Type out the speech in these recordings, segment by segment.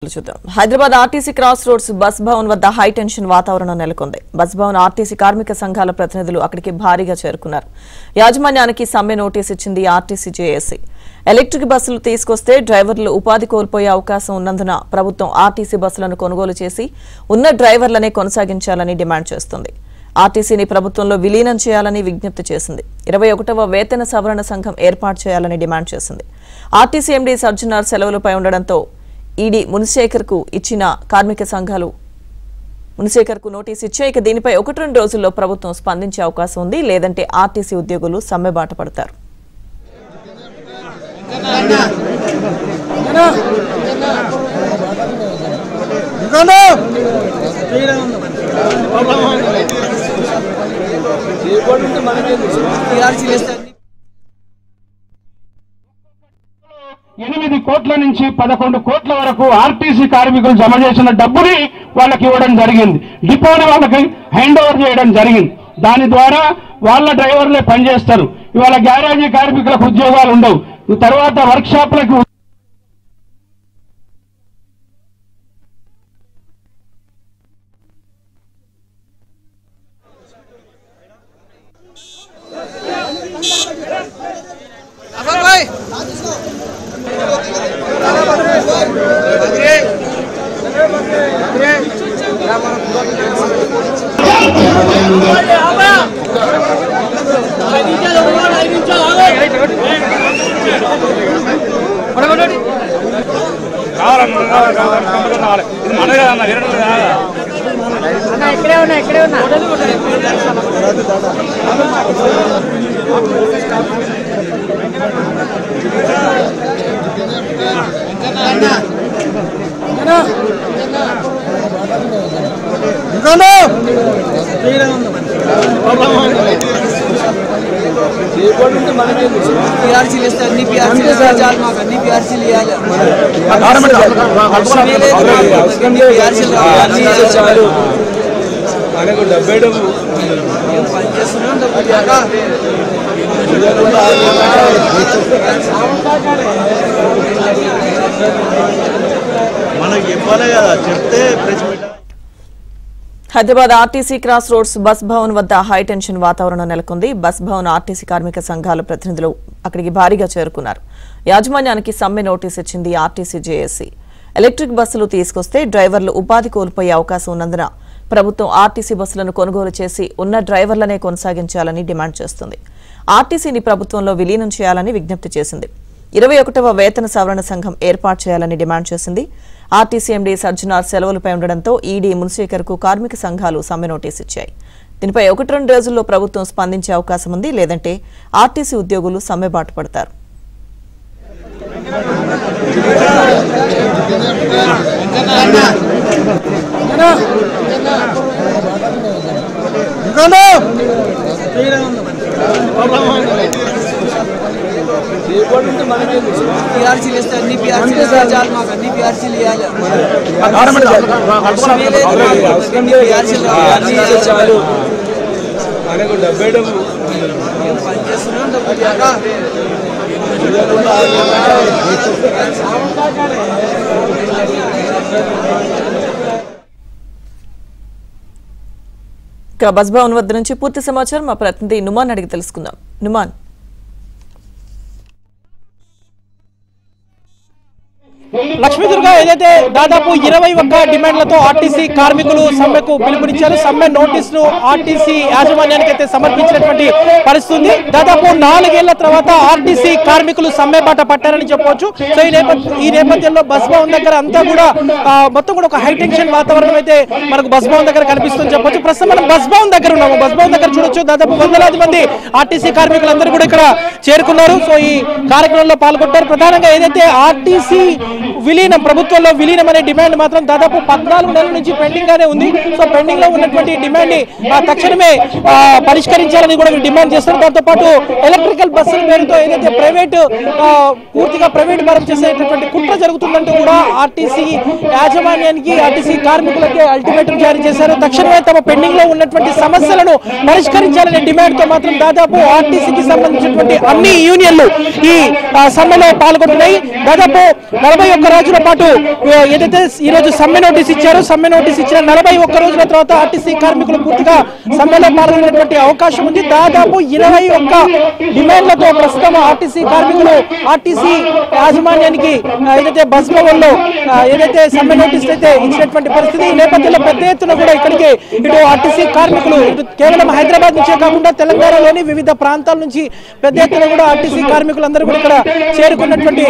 Hyderabad RTC cross roads bus Bhavan వద్ద high tension వాతావరణం నెలకొంది. బస్ భవన్ ఆర్టీసీ కార్మిక సంఘాల ప్రతినిధులు అక్కడికి భారీగా చేరుకున్నారు. యాజమాన్యానికి సమ్మె నోటీస్ ఇచ్చింది ఆర్టీసీ జేఏసీ. ఎలక్ట్రిక్ బస్సులు తీసుకొస్తే డ్రైవర్లు ఉపాధి కోల్పోయే అవకాశం ఉన్నందున ప్రభుత్వం ఆర్టీసీ బస్సులను కొనుగోలు చేసి ఉన్న డ్రైవర్లనే కొనసాగించాలని డిమాండ్ చేస్తుంది. ఆర్టీసీని ప్రభుత్వంలో విలీనం చేయాలని విజ్ఞప్తి చేసింది. 21వ వేతన సవరణ సంఘం ఏర్పాటు చేయాలని డిమాండ్ చేసింది. ఆర్టీసీ ఎండీ సర్జనార్ సెలవులపై ఉండడంతో ఈడీ మున్సేకర్కు ఇచ్చిన కార్మిక సంఘాలు మున్సేకర్కు నోటీసు ఇచ్చాయి. ఇక దీనిపై 1-2 రోజుల్లో ప్రభుత్వం స్పందించే అవకాశం ఉంది. లేదంటే ఆర్టీసీ ఉద్యోగులు సమ్మె బాట పడతారు. ఎనిమిది కోట్ల నుంచి 11 కోట్ల వరకు ఆర్టీసీ కార్మికులు జమ చేసిన డబ్బుని వాళ్ళకి ఇవ్వడం జరిగింది. డిపోని వాళ్ళకి హ్యాండ్ ఓవర్ చేయడం జరిగింది. దాని ద్వారా వాళ్ళ డ్రైవర్లే పనిచేస్తారు. ఇవాళ గ్యారేజీ కార్మికులకు ఉద్యోగాలు ఉండవు. తర్వాత వర్క్ షాప్లకు Hyderabad RTC cross roads bus Bhavan వద్ద హై టెన్షన్ వాతావరణం నెలకొంది. బస్ భవన్ ఆర్టీసీ కార్మిక సంఘాల ప్రతినిధులు అక్కడికి భారీగా చేరుకున్నారు. యాజమాన్యానికి సమ్మె నోటీస్ ఇచ్చింది ఆర్టీసీ జేఏసీ. ఎలక్ట్రిక్ బస్సులు తీసుకొస్తే డ్రైవర్లు ఉపాధి కోల్పోయే అవకాశం ఉన్నందున ప్రభుత్వం ఆర్టీసీ బస్సులను కొనుగోలు చేసి ఉన్న డ్రైవర్లనే కొనసాగించాలని డిమాండ్ చేస్తుంది. ఆర్టీసీని ప్రభుత్వంలో విలీనం చేయాలని విజ్ఞప్తి చేసింది. 21వ వేతన సవరణ సంఘం ఏర్పాటు చేయాలని డిమాండ్ చేసింది. ఆర్టీసీ ఎండీ సర్జనార్ సెలవులపై ఉండడంతో ఈడీ మున్సేకర్కు కార్మిక సంఘాలు సమ్మె నోటీసు ఇచ్చాయి. దీనిపై 1-2 రోజుల్లో ప్రభుత్వం స్పందించే అవకాశం ఉంది. లేదంటే ఆర్టీసీ ఉద్యోగులు సమ్మె బాట పడతారు. బస్ భవన్ వద్ద నుంచి పూర్తి సమాచారం మా ప్రతినిధి నుమాన్ అడిగి తెలుసుకుందాం. నుమాన్, లక్ష్మీదుర్గ ఏదైతే దాదాపు 21 డిమాండ్లతో ఆర్టీసీ కార్మికులు సమ్మెకు పిలుపునిచ్చారు. సమ్మె నోటీసులు ఆర్టీసీ యాజమాన్యానికి అయితే సమర్పించినటువంటి పరిస్థితి ఉంది. దాదాపు 4 ఏళ్ల తర్వాత ఆర్టీసీ కార్మికులు సమ్మె బాట పట్టారని చెప్పవచ్చు. సో ఈ నేపథ్యంలో బస్ భవన్ దగ్గర అంతా కూడా మొత్తం కూడా ఒక హైటెన్షన్ వాతావరణం అయితే మనకు బస్ భవన్ దగ్గర కనిపిస్తుంది చెప్పొచ్చు. ప్రస్తుతం మనం బస్ భవన్ దగ్గర ఉన్నాము. బస్ భవన్ దగ్గర చూడొచ్చు, దాదాపు వందలాది మంది ఆర్టీసీ కార్మికులందరూ కూడా ఇక్కడ చేరుకున్నారు. సో ఈ కార్యక్రమంలో పాల్గొంటారు. ప్రధానంగా ఏదైతే ఆర్టీసీ విలీనం, ప్రభుత్వంలో విలీనం అనే డిమాండ్ మాత్రం దాదాపు 14 నెలల నుంచి పెండింగ్ గానే ఉంది. సో పెండింగ్ లో ఉన్నటువంటి డిమాండ్ ని తక్షణమే పరిష్కరించాలని కూడా డిమాండ్ చేస్తారు. దాంతో పాటు ఎలక్ట్రికల్ బస్సుల పేరుతో ఏదైతే పూర్తిగా ప్రైవేట్ భారం చేసేటటువంటి కుట్ర జరుగుతుందంటూ కూడా ఆర్టీసీ యాజమాన్యానికి, ఆర్టీసీ కార్మికులకి అల్టిమేటం జారీ చేశారు. తక్షణమే తమ పెండింగ్ లో ఉన్నటువంటి సమస్యలను పరిష్కరించాలనే డిమాండ్ తో మాత్రం దాదాపు ఆర్టీసీకి సంబంధించినటువంటి అన్ని యూనియన్లు ఈ సమ్మెలో పాల్గొంటున్నాయి. దాదాపు 41 41 రోజుల పాటు ఏదైతే ఈ రోజు సమ్మె నోటీస్ ఇచ్చారో సమ్మె నోటీస్ ఇచ్చిన 41 రోజుల తర్వాత ఆర్టీసీ కార్మికులు పూర్తిగా సమ్మెలో పాల్గొనేటువంటి అవకాశం ఉంది. దాదాపు 21 డిమాండ్లతో ప్రస్తుతం ఆర్టీసీ కార్మికులు ఆర్టీసీ యాజమాన్యానికి ఏదైతే బస్ భవన్ లో ఏదైతే సమ్మె నోటీస్ అయితే ఇచ్చినటువంటి పరిస్థితి. ఈ నేపథ్యంలో పెద్ద ఎత్తున కూడా ఇక్కడికి ఇటు ఆర్టీసీ కార్మికులు ఇటు కేవలం హైదరాబాద్ నుంచే కాకుండా తెలంగాణలోని వివిధ ప్రాంతాల నుంచి పెద్ద ఎత్తున కూడా ఆర్టీసీ కార్మికులందరూ కూడా ఇక్కడ చేరుకున్నటువంటి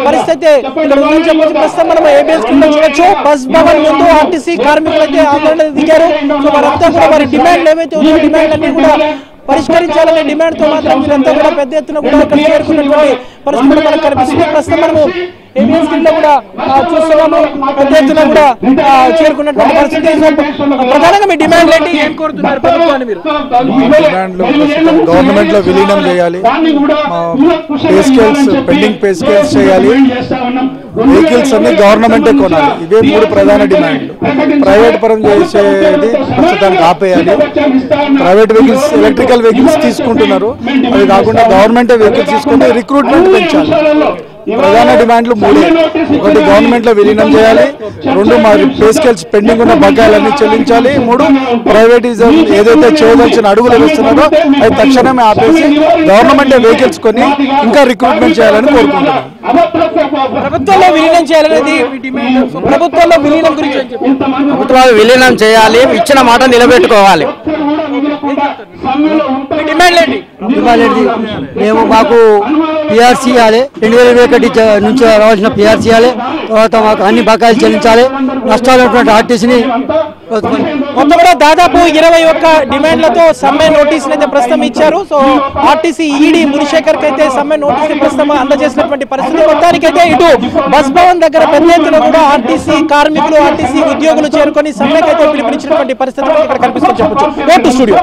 పరిస్థితి ఇక్కడ ఉందని చెప్పొచ్చు. ప్రస్తుతం మనం ఏబిఎస్ కింద చూడొచ్చు. బస్ భవన్ ముందు ఆర్టీసీ కార్మికులు అయితే ఆందోళన దిగారు. సో వారంతా కూడా వారి డిమాండ్లు ఏవైతే ఉన్నాయో డిమాండ్ అన్ని కూడా పరిష్కరించాలనే డిమాండ్ తో మాత్రం వీరంతా కూడా పెద్ద ఎత్తున కూడా ఇక్కడ చేరుకున్నటువంటి పరిస్థితి మనకు కనిపిస్తుంది. ప్రస్తుతం మనము ఏబిఎస్ కింద కూడా చూస్తున్నాము. పెద్ద ఎత్తున కూడా చేరుకున్నటువంటి పరిస్థితి. ప్రధానంగా మీ డిమాండ్ ఏంటి, ఏం కోరుతున్నారు ప్రభుత్వాన్ని మీరు? గవర్నమెంట్ లో విలీనం చేయాలి, pay scales pending pay scales చేయాలి, వెహికల్స్ అన్ని గవర్నమెంటే కొనాలి. ఇవే 3 ప్రధాన డిమాండ్లు. ప్రైవేట్ పరం చేసేది ప్రస్తుతానికి ఆపేయాలి. ప్రైవేట్ వెహికల్స్ ఎలక్ట్రికల్ వెహికల్స్ తీసుకుంటున్నారు, అవి కాకుండా గవర్నమెంటే వెహికల్స్ తీసుకుంటే రిక్రూట్మెంట్ పెంచాలి. ప్రధాన డిమాండ్లు 3. ఒకటి గవర్నమెంట్ లో విలీనం చేయాలి, 2 మరి పే స్కేల్స్ పెండింగ్ ఉన్న బకాయిలన్నీ చెల్లించాలి, 3 ప్రైవేటిజం ఏదైతే చేయవలసిన అడుగులు వేస్తున్నారో అది తక్షణమే ఆపేసి గవర్నమెంట్ వెహికల్స్ కొని ఇంకా రిక్రూట్మెంట్ చేయాలని కోరుకుంటున్నాం. ప్రభుత్వంలో విలీనం చేయాలనేది ప్రభుత్వంలో విలీనం గురించి ప్రభుత్వాలు విలీనం చేయాలి, ఇచ్చిన మాట నిలబెట్టుకోవాలి. మేము మాకు పిఆర్సీ ఇవ్వాలి, 2021 నుంచి రావాల్సిన పిఆర్సీ ఇవ్వాలి. తర్వాత మాకు అన్ని బకాయిలు చెల్లించాలి. నష్టాలు ఉన్నటువంటి ఆర్టీసీని మొత్తం కూడా దాదాపు 21 డిమాండ్లతో సమ్మె నోటీస్ అయితే ప్రస్తుతం ఇచ్చారు. సో ఆర్టీసీ ఈడీ మునిశేఖర్ కి అయితే సమ్మె నోటీస్ ప్రస్తుతం అందజేసినటువంటి పరిస్థితి. మొత్తానికైతే ఇటు బస్ భవన్ దగ్గర పెద్ద ఎత్తున కూడా ఆర్టీసీ కార్మికులు ఆర్టీసీ ఉద్యోగులు చేరుకొని సమ్మెకైతే పిలుపునిచ్చినటువంటి పరిస్థితి ఇక్కడ కనిపిస్తుంది చెప్పొచ్చు. స్టూడియో.